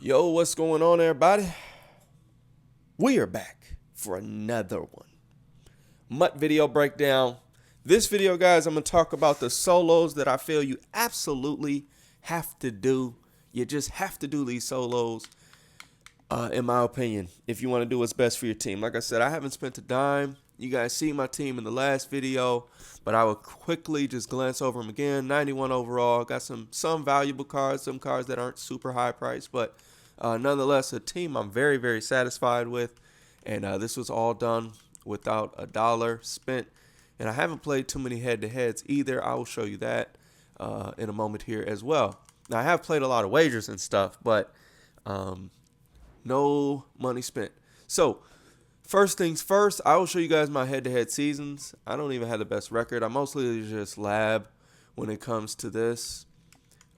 Yo, what's going on, everybody? We are back for another one. MUT video breakdown. This video, guys, I'm going to talk about the solos that I feel you absolutely have to do. You just have to do these solos, in my opinion, if you want to do what's best for your team. Like I said, I haven't spent a dime. You guys see my team in the last video, but I will quickly just glance over them again. 91 overall. Got some valuable cards, some cards that aren't super high priced, but nonetheless, a team I'm very, very satisfied with. And this was all done without a dollar spent. And I haven't played too many head-to-heads either. I will show you that in a moment here as well. Now, I have played a lot of wagers and stuff, but no money spent. So, first things first, I will show you guys my head-to-head seasons. I don't even have the best record. I mostly just lab when it comes to this.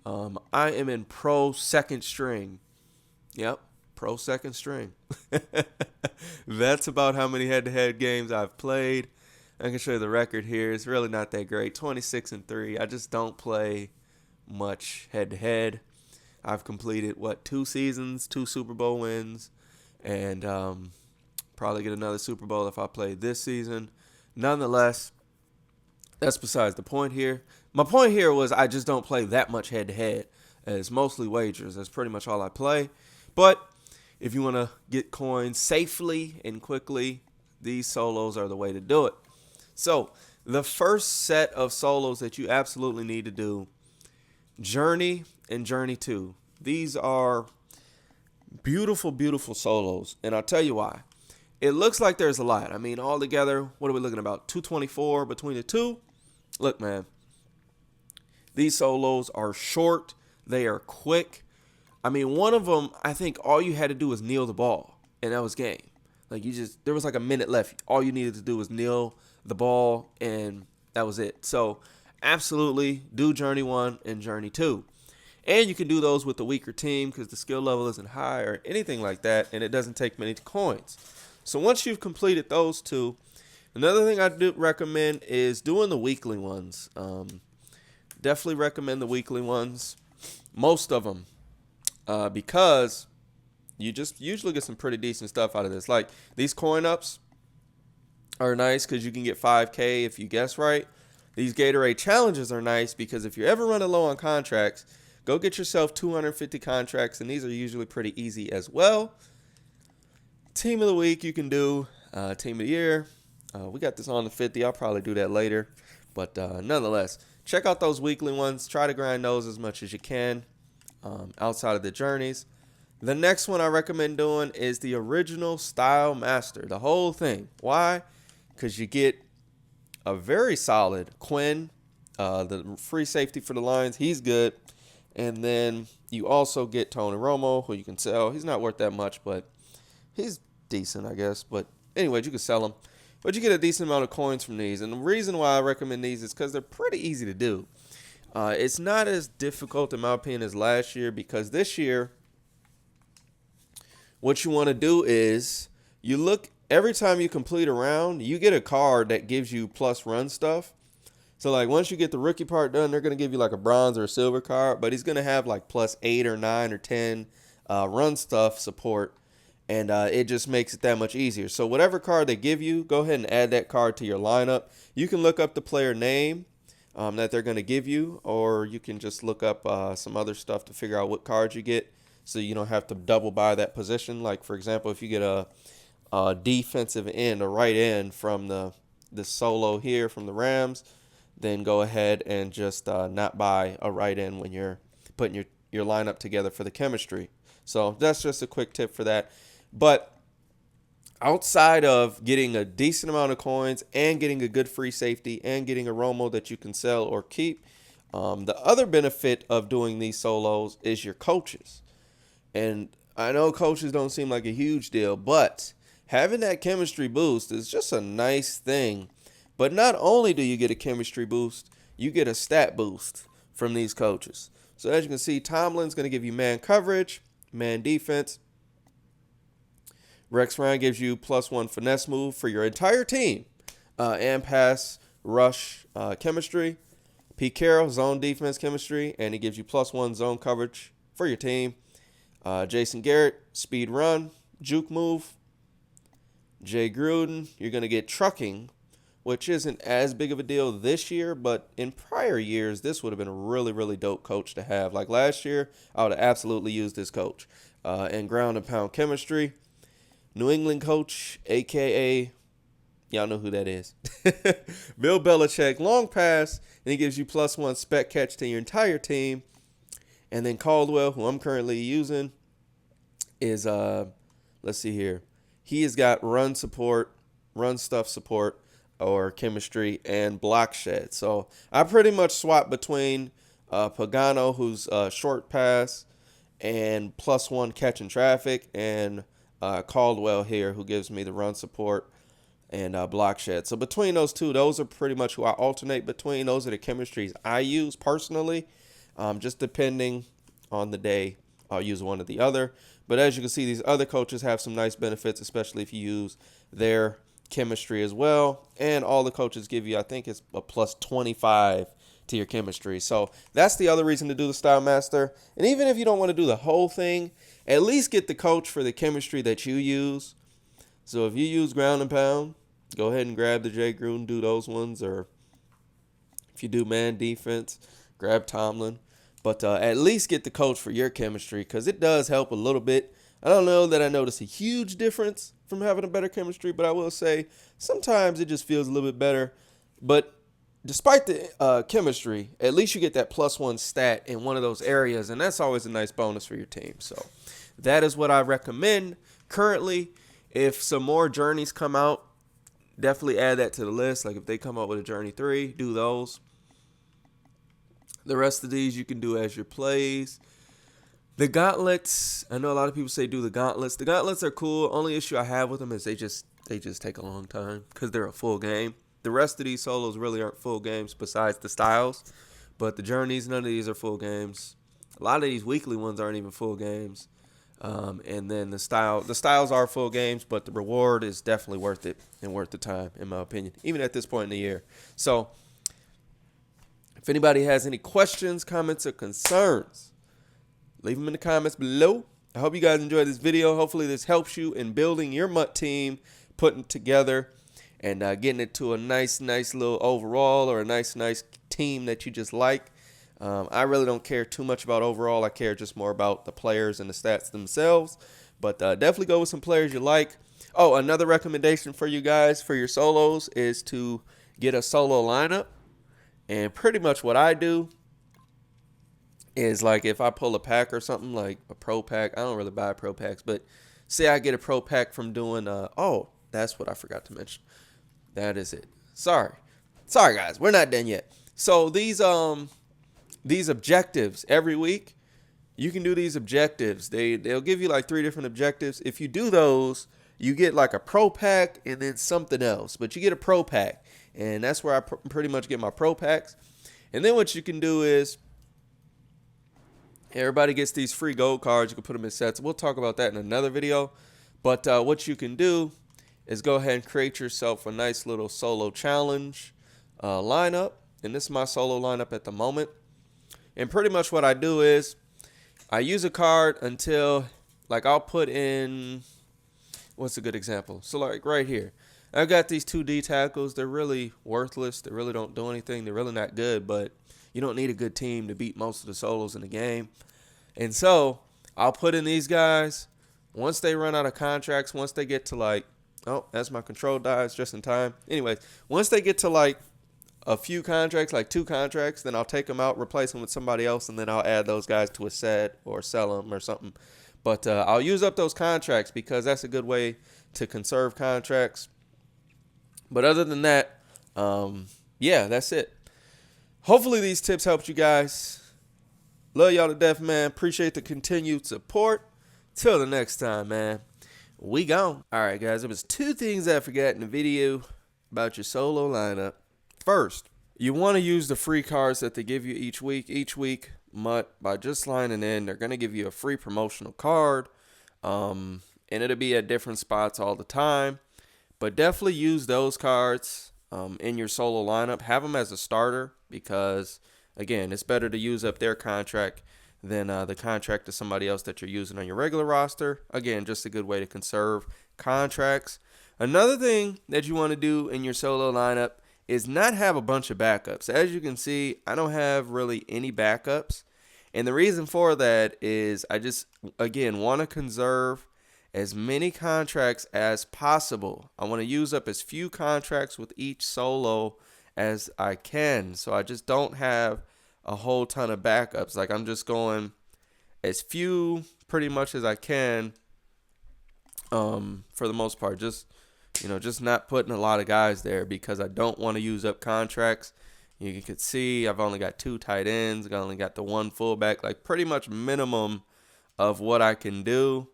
I am in pro second string. Yep, pro second string. That's about how many head-to-head games I've played. I can show you the record here. It's really not that great. 26-3. I just don't play much head-to-head. I've completed, 2 seasons, 2 Super Bowl wins, and probably get another Super Bowl if I play this season. Nonetheless, that's besides the point here. My point here was I just don't play that much head-to-head. It's mostly wagers. That's pretty much all I play. But if you want to get coins safely and quickly, these solos are the way to do it. So the first set of solos that you absolutely need to do, Journey and Journey 2. These are beautiful, beautiful solos, and I'll tell you why. It looks like there's a lot. I mean, all together, what are we looking about? 224 between the two? Look, man, these solos are short. They are quick. I mean, one of them, I think all you had to do was kneel the ball, and that was game. Like, there was like a minute left. All you needed to do was kneel the ball, and that was it. So, absolutely, do Journey 1 and Journey 2. And you can do those with the weaker team because the skill level isn't high or anything like that, and it doesn't take many coins. So, once you've completed those two, another thing I do recommend is doing the weekly ones. Definitely recommend the weekly ones, most of them. Because you just usually get some pretty decent stuff out of this. Like, these coin ups are nice because you can get 5K if you guess right. These Gatorade challenges are nice because if you're ever running low on contracts, go get yourself 250 contracts, and these are usually pretty easy as well. Team of the week you can do, team of the year. We got this on the 50. I'll probably do that later. But nonetheless, check out those weekly ones. Try to grind those as much as you can. Outside of the journeys. The next one I recommend doing is the original Style Master, the whole thing. Why? Because you get a very solid Quinn, the free safety for the Lions. He's good. And then you also get Tony Romo, who you can sell. He's not worth that much, but he's decent, I guess. But anyways, you can sell him. But you get a decent amount of coins from these. And the reason why I recommend these is because they're pretty easy to do. It's not as difficult, in my opinion, as last year because this year, what you want to do is you look every time you complete a round, you get a card that gives you plus run stuff. So, like, once you get the rookie part done, they're going to give you like a bronze or a silver card, but he's going to have like plus 8 or 9 or 10 run stuff support, and it just makes it that much easier. So, whatever card they give you, go ahead and add that card to your lineup. You can look up the player name that they're going to give you, or you can just look up some other stuff to figure out what cards you get so you don't have to double buy that position. Like, for example, if you get a defensive end, a right end from the solo here from the Rams, then go ahead and just not buy a right end when you're putting your lineup together for the chemistry. So that's just a quick tip for that. But outside of getting a decent amount of coins and getting a good free safety and getting a Romo that you can sell or keep, the other benefit of doing these solos is your coaches. And I know coaches don't seem like a huge deal, but having that chemistry boost is just a nice thing. But not only do you get a chemistry boost, you get a stat boost from these coaches. So as you can see, Tomlin's going to give you man coverage, man defense. Rex Ryan gives you +1 finesse move for your entire team, and pass rush chemistry. Pete Carroll, zone defense chemistry, and he gives you +1 zone coverage for your team. Jason Garrett, speed run, juke move. Jay Gruden, you're going to get trucking, which isn't as big of a deal this year, but in prior years, this would have been a really, really dope coach to have. Like last year, I would have absolutely used this coach. And ground and pound chemistry, New England coach, a.k.a. y'all know who that is. Bill Belichick, long pass, and he gives you +1 spec catch to your entire team. And then Caldwell, who I'm currently using, is, let's see here. He has got run support, run stuff support, or chemistry, and block shed. So I pretty much swap between Pagano, who's short pass, and +1 catching traffic, and Caldwell here, who gives me the run support and block shed. So between those two, those are pretty much who I alternate between. Those are the chemistries I use personally. Just depending on the day, I'll use one or the other. But as you can see, these other coaches have some nice benefits, especially if you use their chemistry as well. And all the coaches give you, I think it's a +25 to your chemistry. So that's the other reason to do the Style Master. And even if you don't want to do the whole thing, at least get the coach for the chemistry that you use. So if you use ground and pound, go ahead and grab the Jay Gruden, do those ones. Or if you do man defense, grab Tomlin. But at least get the coach for your chemistry, because it does help a little bit. I don't know that I notice a huge difference from having a better chemistry, but I will say sometimes it just feels a little bit better. But despite the chemistry, at least you get that +1 stat in one of those areas, and that's always a nice bonus for your team. So that is what I recommend currently. If some more journeys come out, definitely add that to the list. Like if they come out with a journey 3, do those. The rest of these you can do as your plays. The gauntlets, I know a lot of people say do the gauntlets. The gauntlets are cool. Only issue I have with them is they just take a long time because they're a full game. The rest of these solos really aren't full games besides the styles. But the journeys, none of these are full games. A lot of these weekly ones aren't even full games. And then the styles are full games, but the reward is definitely worth it and worth the time, in my opinion, even at this point in the year. So if anybody has any questions, comments, or concerns, leave them in the comments below. I hope you guys enjoyed this video. Hopefully this helps you in building your MUT team, putting it together, and getting it to a nice little overall, or a nice team that you just like. I really don't care too much about overall. I care just more about the players and the stats themselves. But definitely go with some players you like. Oh, another recommendation for you guys for your solos is to get a solo lineup. And pretty much what I do is, like, if I pull a pack or something, like a pro pack, I don't really buy pro packs, but say I get a pro pack from doing, oh, that's what I forgot to mention. That is it. Sorry guys, we're not done yet. So these objectives every week, you can do these objectives. They'll give you like 3 different objectives. If you do those, you get like a pro pack and then something else, but you get a pro pack. And that's where I pretty much get my pro packs. And then what you can do is, everybody gets these free gold cards. You can put them in sets. We'll talk about that in another video. But what you can do is go ahead and create yourself a nice little solo challenge lineup. And this is my solo lineup at the moment. And pretty much what I do is I use a card until, like, I'll put in, what's a good example? So like right here, I've got these 2 D tackles. They're really worthless. They really don't do anything. They're really not good, but you don't need a good team to beat most of the solos in the game. And so I'll put in these guys. Once they run out of contracts, once they get to like, oh, that's my control dies just in time. Anyways, once they get to like a few contracts, like 2 contracts, then I'll take them out, replace them with somebody else, and then I'll add those guys to a set or sell them or something. But I'll use up those contracts because that's a good way to conserve contracts. But other than that, yeah, that's it. Hopefully these tips helped you guys. Love y'all to death, man. Appreciate the continued support. Till the next time, man. We gone. All right, guys. There was 2 things I forgot in the video about your solo lineup. First, you want to use the free cards that they give you each week. Each week, MUT, by just lining in, they're going to give you a free promotional card. And it'll be at different spots all the time. But definitely use those cards in your solo lineup. Have them as a starter because, again, it's better to use up their contract than the contract to somebody else that you're using on your regular roster. Again, just a good way to conserve contracts. Another thing that you want to do in your solo lineup is not have a bunch of backups. As you can see, I don't have really any backups. And the reason for that is I just, again, want to conserve as many contracts as possible. I want to use up as few contracts with each solo as I can. So I just don't have a whole ton of backups. Like, I'm just going as few pretty much as I can for the most part. Just not putting a lot of guys there because I don't want to use up contracts. You can see I've only got 2 tight ends. I only got the 1 fullback, like pretty much minimum of what I can do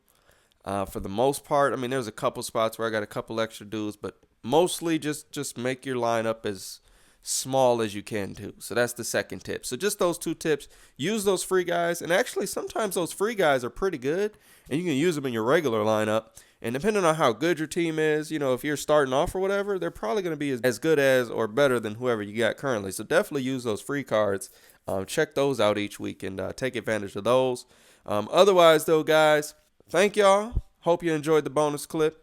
for the most part. I mean, there's a couple spots where I got a couple extra dudes, but mostly just make your lineup as small as you can too. So that's the second tip. So just those 2 tips. Use those free guys, and actually sometimes those free guys are pretty good, and you can use them in your regular lineup. And depending on how good your team is, if you're starting off or whatever, they're probably going to be as good as or better than whoever you got currently. So definitely use those free cards. Check those out each week and take advantage of those. Otherwise, though, guys, thank y'all. Hope you enjoyed the bonus clip.